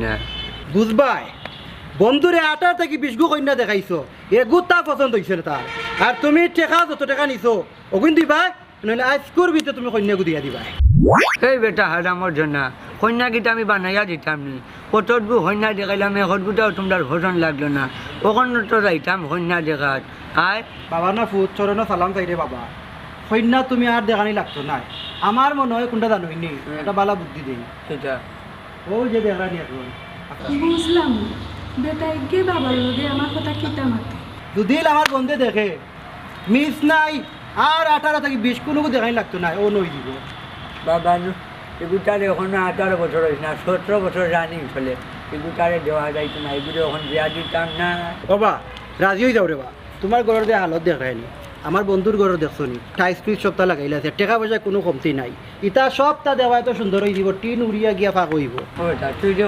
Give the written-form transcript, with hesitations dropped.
না বুঝবাই বন্ধুরে 18 থেকে 20 গো কন্যা দেখাইছো এগু তা পছন্দ হইছে না তার আর তুমি টাকা যত টাকা নিছো ওগুন দিবা নইলে আজকের ভিতরে তুমি কন্যাগু দিয়া দিবা এই বেটা হারামর জন্য কন্যা গীতা আমি বানাইয়া দিতাম নি কতটুকু কন্যা দেখাইলাম এখনটাও তোমার ভোজন লাগলো না ওখানে তো যাইতাম কন্যা দেখাত আয় বাবা না ফুট চরণ সালাম চাইরে বাবা কন্যা তুমি আর দেখানি লাগতো না আমার মনে হয় কোনটা জানোইনি একটা বালা বুদ্ধি দেই সেটা ও যে দেখানি এখন বুঝলাম বেটা এগে বাবার লগে আমার কথা কিতা মাতে যদি আমার বন্ধে দেখে মিস নাই আর 18 থেকে 20 কোনো দেখানি লাগতো না ও নই দিব বাবা এগুতার এখনো 18 বছর হয়েছে না 17 বছর রানি ফেলে এগুতারে দেওয়া যাইতো না এগুলো এখন বিয়া দিতাম না বাবা রাজি হয়ে যাও রে বা তোমার ঘরের যে হালত দেখায়নি আমার বন্ধুর ঘরে দেখছো নি টাইস পিস সপ্তাহ লাগাইলে আছে টাকা পয়সা কোনো কমতি নাই ইটা সপ্তাহ দেওয়া এত সুন্দর হয়ে যাব টিন উড়িয়া গিয়া ফাঁক হইব তুই যে